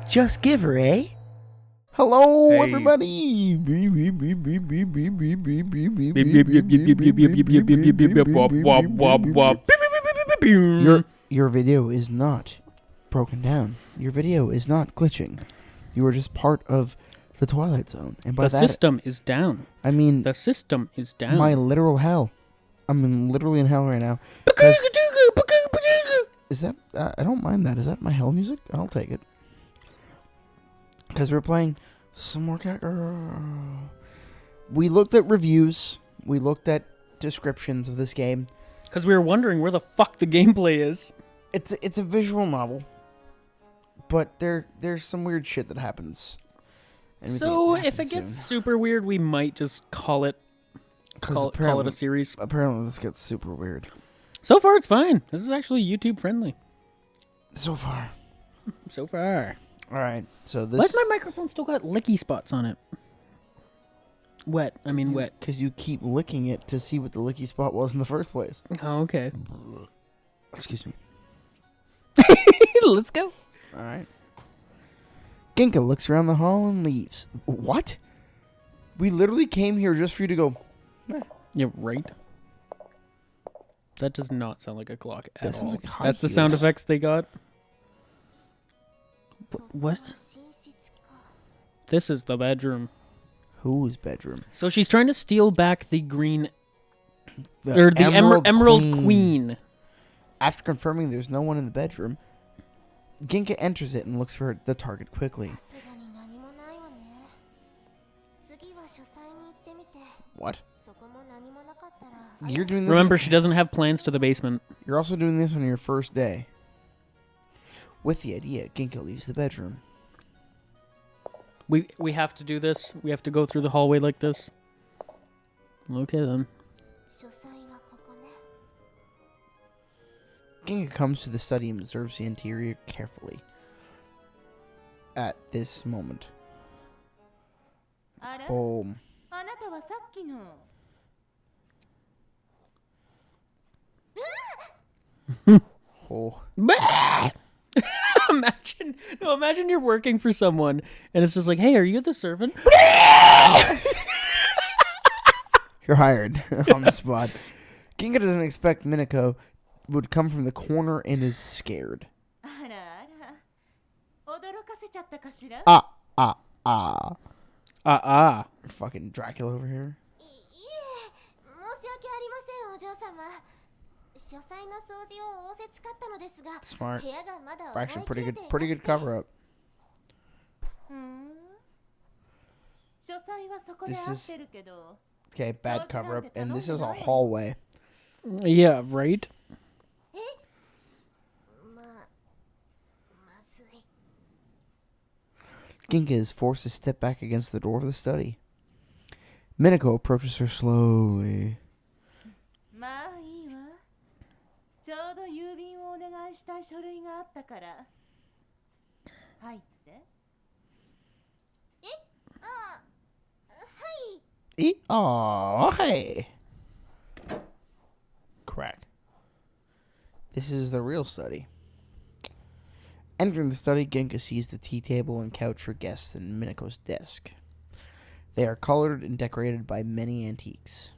Just give her, eh? Hello, Hey. everybody. Your video is not broken down. Your video is not glitching. You are just part of the Twilight Zone, and by The that system is down. I mean The system is down. my literal hell. I'm literally in hell right now. Is that? I don't mind that. Is that my hell music? I'll take it. Because we're playing some more cat. We looked at reviews. We looked at descriptions of this game. Because we were wondering where the fuck the gameplay is. It's a visual novel, but there's some weird shit that happens. And we So think if it gets super weird, we might just call it call it a series. Apparently, this gets super weird. So far, it's fine. This is actually YouTube friendly. So far. So far. All right. So this. Why's my microphone still got licky spots on it? Wet. I mean wet. Because you keep licking it to see what the licky spot was in the first place. Oh, okay. Excuse me. Let's go. All right. Ginka looks around the hall and leaves. What? We literally came here just for you to go. Yeah, right. That does not sound like a clock at That sounds all. like high That's the sound heels. effects they got. What? This is the bedroom. Whose bedroom? So she's trying to steal back the green or the Emerald Queen. After confirming there's no one in the bedroom, Ginka enters it and looks for the target quickly. What? You're doing this. Remember, she doesn't have plans to the basement. You're also doing this on your first day. With the idea, Ginka leaves the bedroom. We have to do this. We have to go through the hallway like this. Okay then. Ginka comes to the study and observes the interior carefully. At this moment. Boom. Oh. Imagine you're working for someone and it's just like, hey, are you the servant? You're hired on the spot. Ginka doesn't expect Minako would come from the corner and is scared. Fucking Dracula over here. Smart. Actually, pretty good cover up. This is okay. Bad cover up, and this is a hallway. Yeah, right. Ginka is forced to step back against the door of the study. Minako approaches her slowly. Oh, hey. Crack. This is the real study. Entering the study, Ginka sees the tea table and couch for guests and Minako's desk. They are colored and decorated by many antiques.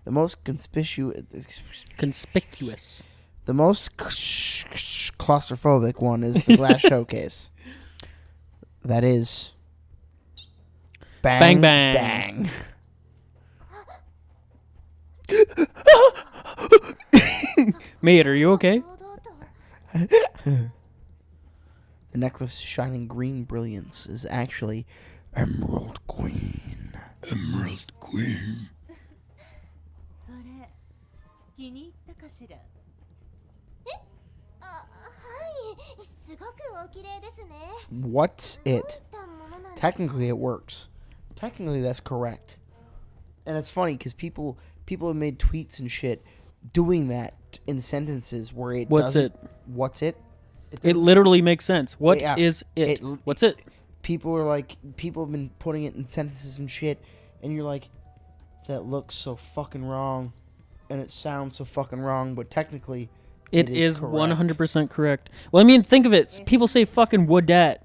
The most conspicuous. The most claustrophobic one is the glass showcase. That is. Bang, Bang, bang. Mate, are you okay? The necklace shining green brilliance is actually Emerald Queen. Emerald Queen. What's it? Technically, it works. Technically, that's correct. And it's funny because people have made tweets and shit doing that in sentences where it What's doesn't. it? What's it? It literally makes sense. What is it? What's it? People are like, people have been putting it in sentences and shit, and you're like, that looks so fucking wrong. and it sounds so fucking wrong, but technically It is correct. 100% correct. Well, I mean, think of it. People say fucking would that.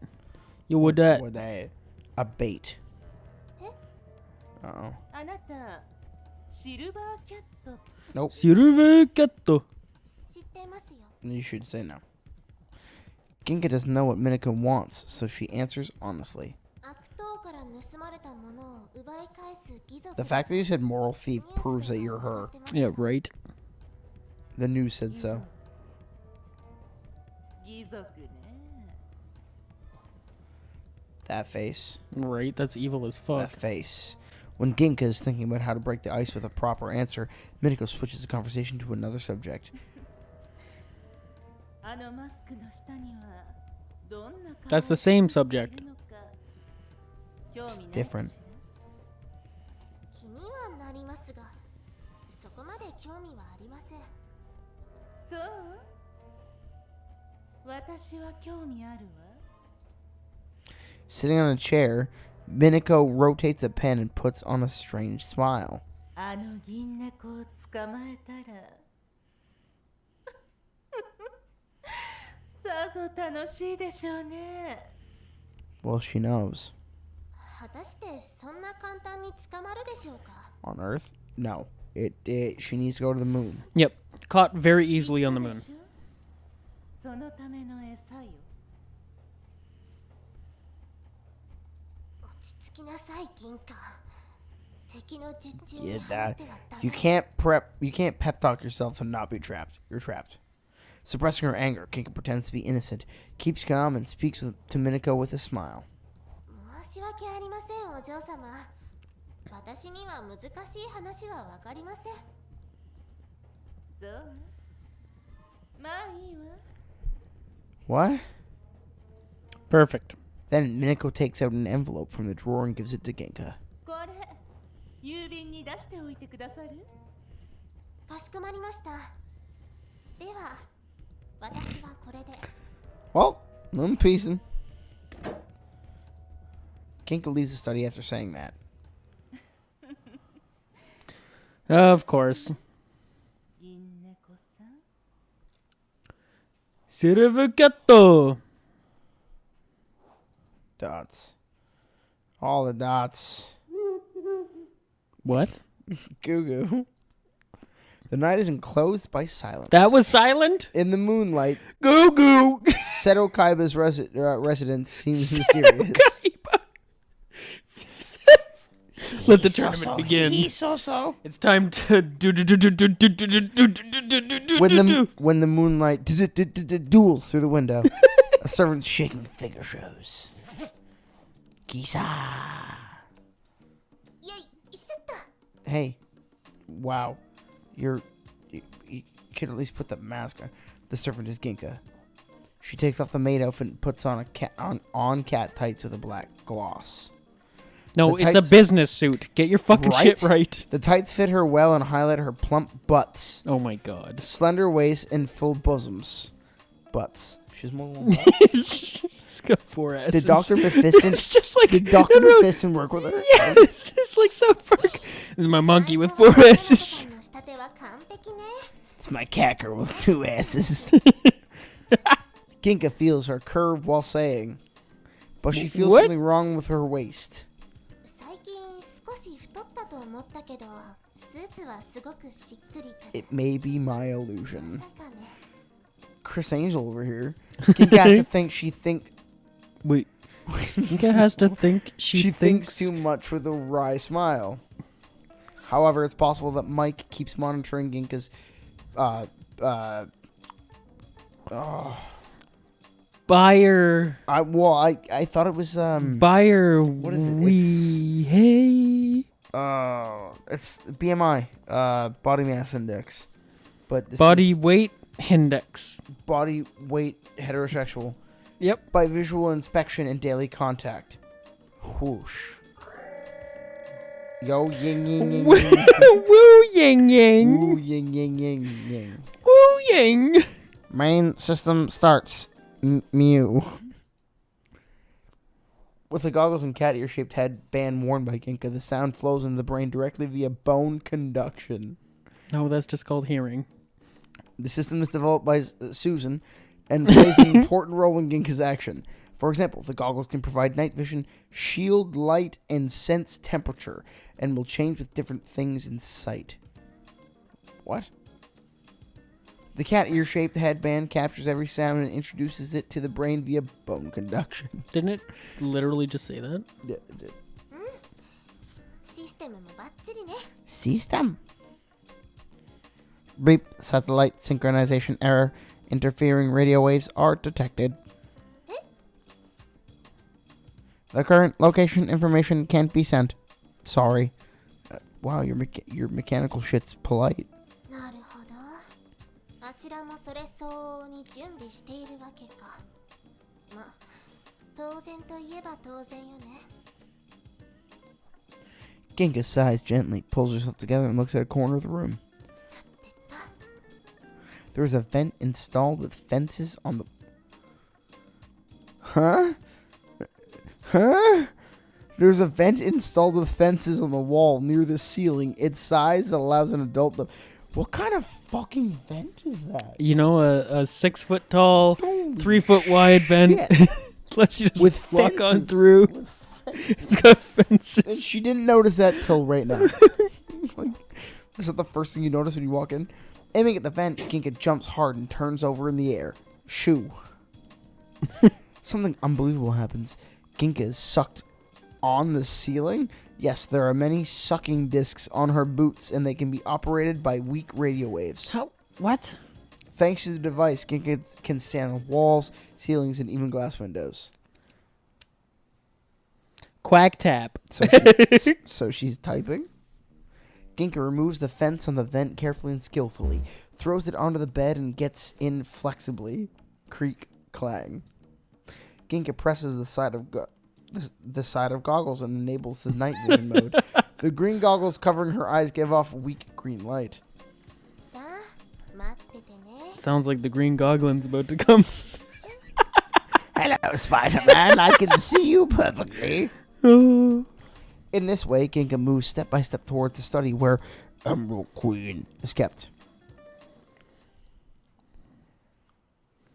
You would that. Would they? A bait. Uh-oh. あなたシルバーキャット Nope. Silver cat. 知ってますよ You should say no. Ginka doesn't know what Minako wants, so she answers honestly. 悪党から盗まれたものを奪い返す義族 The fact that you said moral thief proves that you're her. Yeah, right. The news said so. 義族ね That face. Right, that's evil as That fuck. face. When Ginka is thinking about how to break the ice with a proper answer, Minako switches the conversation to another subject. あのマスクの下にはどんな顔 That's the same subject. がいるのか興味ない It's different. かしら気にはなりますがそこまで興味はありませんそう私は興味あるわ Sitting on a chair, Minako rotates a pen and puts on a strange smile. あの銀猫を捕まえたらさぞ楽しいでしょうね Well, she knows. 果たしてそんな簡単に捕まるでしょうか On Earth? No. She needs to go to the moon. Yep, caught very easily on the で moon. しょそのための餌よ落ち着きなさい銀貨敵の術中 Yeah, にはま that ってはダ you メ can't pep talk yourself to not be trapped. You're trapped. Suppressing her anger, Kinka pretends to be innocent, keeps calm, and speaks to Minako with a smile. 申し訳ありませんお嬢様私には難しい話はわかりませんそうまあいいわ What? Perfect. Then Minako takes out an envelope from the drawer and gives it to Genka. これ郵便に出しておいてくださるかしこまりましたでは私はこれで Well, I'm peacing. Genka leaves the study after saying that. Of course. 銀猫さん Silver cat. Dots. All the dots. What? Goo goo. The night is enclosed by silence. That was silent? In the moonlight, Goo goo. Seto Kaiba's residence seems mysterious. Let the tournament begin. So. It's time to When the moonlight duels through the window, a servant's shaking figure shows. Kisa. いやいしちゃった Hey, wow, you could at least put the mask on. The servant is Ginka. She takes off the maid outfit and puts on on cat tights with a black gloss. No, The it's a tights- business suit. Get your fucking shit Right? right. The tights fit her well and highlight her plump butts, Oh my god. slender waist, and full bosoms. Butts. She's more than one butt. She's got 4 asses. Did Dr. Mephiston? It's just like Did Dr. Mephiston work with her? Yes, it's like South Park. This is my monkey with 4 asses. の仕立ては完璧ね It's my cat girl with 2 asses. Ginka feels her curve while saying, but she feels What? something wrong with her waist. 最近少し太ったと思ったけどスーツはすごくしっくりくる It may be my ま illusion. さかね Chris Angel over here. Ginka has to think Wait. Ginka has to think she thinks too much with a wry smile. However, it's possible that Mike keeps monitoring Ginka's Buyer. I thought it was Buyer. what is it? We hey. it's BMI, body mass index. But this Body is weight index. body weight heterosexual Yep. by visual inspection and daily contact. Whoosh. Yo ying ying ying. Woo ying Woo ying. ying ying ying ying. Woo ying. Main system starts. Mew. With the goggles and cat ear shaped headband worn by Ginka, the sound flows into the brain directly via bone conduction. No, that's just called hearing. The system is developed by Susan and plays an important role in Ginka's action. For example, the goggles can provide night vision, shield light, and sense temperature, and will change with different things in sight. What? The cat ear-shaped headband captures every sound and introduces it to the brain via bone conduction. Didn't it literally just say that? Yeah, System もバッチリね。 System. Beep. Satellite synchronization error. Interfering radio waves are detected. The current location information can't be sent. Sorry. Wow, your mechanical shit's polite. なるほど。あちらもそれ相応に準備しているわけか。ま、当然といえば当然よね。 Ginka sighs gently, pulls herself together, and looks at a corner of the room. さてと。 There is a vent installed with fences on the... Huh? There's a vent installed with fences on the wall near the ceiling. Its size allows an adult to... What kind of fucking vent is that? You know, a 6 foot tall, Holy 3 foot wide vent. Lets you just With walk on fences. through. It's got fences. And she didn't notice that till right now. Like, is that the first thing you notice when you walk in? Aiming at the vent, Ginka jumps hard and turns over in the air. Shoo. Something unbelievable happens. Ginka is sucked on the ceiling. Yes, there are many sucking discs on her boots, and they can be operated by weak radio waves. How? What? Thanks to the device, Ginka can stand on walls, ceilings, and even glass windows. Quack tap. So she's typing. Ginka removes the fence on the vent carefully and skillfully, throws it onto the bed, and gets in flexibly. Creak, clang. Ginka presses the side of goggles and enables the night vision mode. The green goggles covering her eyes give off weak green light. さあ、待っててね。 Sounds like the green goglin's about to come. Hello, Spider-Man. I can see you perfectly. In this way, Ginka moves step by step towards the study where Emerald Queen is kept.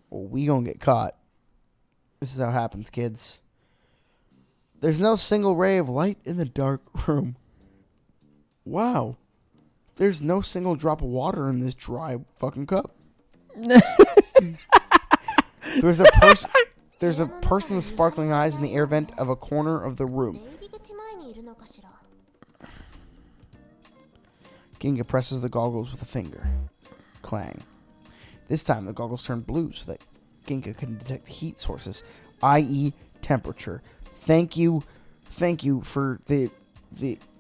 Well, we gonna get caught. This is how it happens, kids. There's no single ray of light in the dark room. Wow. There's no single drop of water in this dry fucking cup. There's a person with sparkling eyes in the air vent of a corner of the room. 出入り口前にいるのかしら。 Ginga presses the goggles with a finger. Clang. This time the goggles turn blue so that Ginga can detect heat sources, i.e. temperature. Thank you for the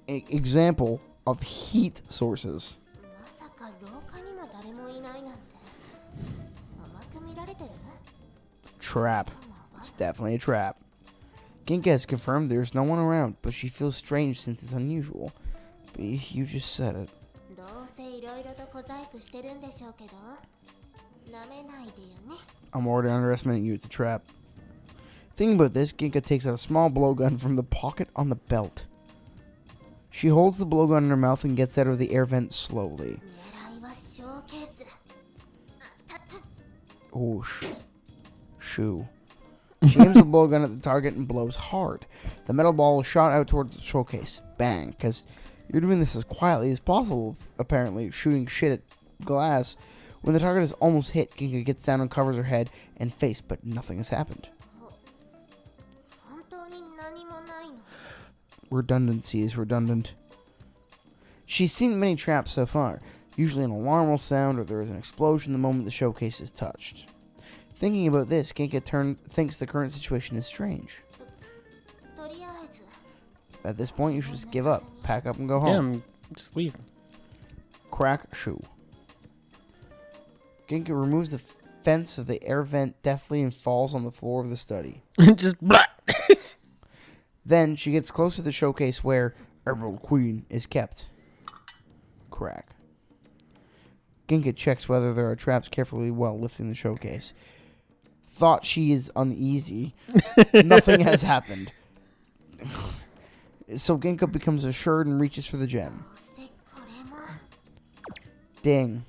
example of heat sources. まさか廊下にも誰もいないなんて。甘く見られてる？ Trap. It's definitely a trap. Ginka has confirmed there's no one around, but she feels strange since it's unusual. But you just said it. どうせいろいろと小細工してるんでしょうけど、なめないでよね。 I'm already underestimating you. It's a trap. Thinking about this, Ginka takes out a small blowgun from the pocket on the belt. She holds the blowgun in her mouth and gets out of the air vent slowly. 狙いはショーケース。あたった。 Whoosh. Shoo. She aims the blowgun at the target and blows hard. The metal ball is shot out towards the showcase. Bang. Because you're doing this as quietly as possible, apparently, shooting shit at glass. When the target is almost hit, Ginka gets down and covers her head and face, but nothing has happened. 本当に何もないの。 Redundancy is redundant. She's seen many traps so far. Usually an alarm will sound or there is an explosion the moment the showcase is touched. Thinking about this, Ginka thinks the current situation is strange. とりあえず。 At this point, you should just give up, pack up and go Yeah, home. just leave. Crack shoe. Ginka removes the fence of the air vent deftly and falls on the floor of the study. Just blah. Then she gets close to the showcase where Emerald Queen is kept. Crack. Ginka checks whether there are traps carefully while lifting the showcase. Thought she is uneasy. Nothing has happened. So Ginka becomes assured and reaches for the gem. どうせこれも。Ding.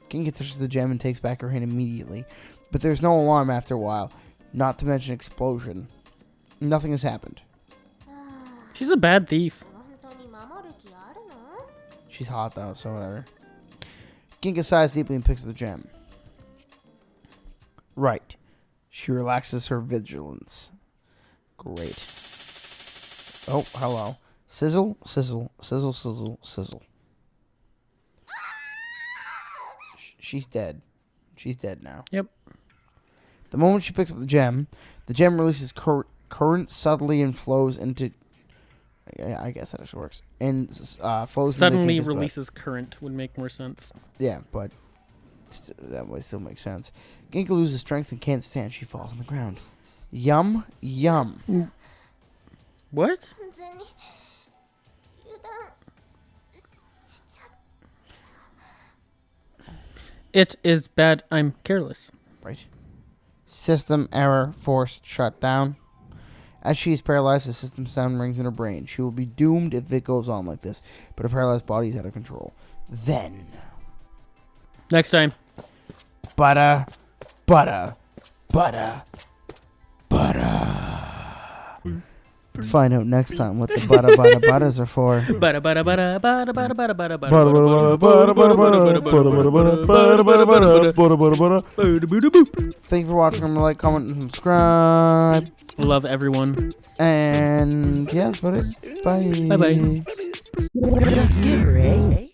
Ginka touches the gem and takes back her hand immediately. But there's no alarm after a while. Not to mention explosion. Nothing has happened. She's a bad thief. 本当に守る気あるの？ She's hot though, so whatever. Ginka sighs deeply and picks up the gem. Right. She relaxes her vigilance. Great. Oh, hello. Sizzle, sizzle, sizzle, sizzle, sizzle. She's dead. She's dead now. Yep. The moment she picks up the gem releases current subtly and flows into... I guess that actually works. And flows Suddenly into Ginka's releases current would make more sense. yeah, but that way still makes sense. Ginka loses strength and can't stand. She falls on the ground. Yum, yum. What? 完全に油断しちゃっ It is bad. I'm careless. Right. System error. Forced shut down. As she is paralyzed, the system sound rings in her brain. She will be doomed if it goes on like this. But her paralyzed body is out of control. Then... Next time. Butter, butter, butter, butter. Find out next time what the butters are for. Bada bada bada bada bada bada bada bada. Thank you for watching. Remember to like, comment, and subscribe. Love everyone. And yeah, that's about it. Bye. Bye bye. Just give her, eh?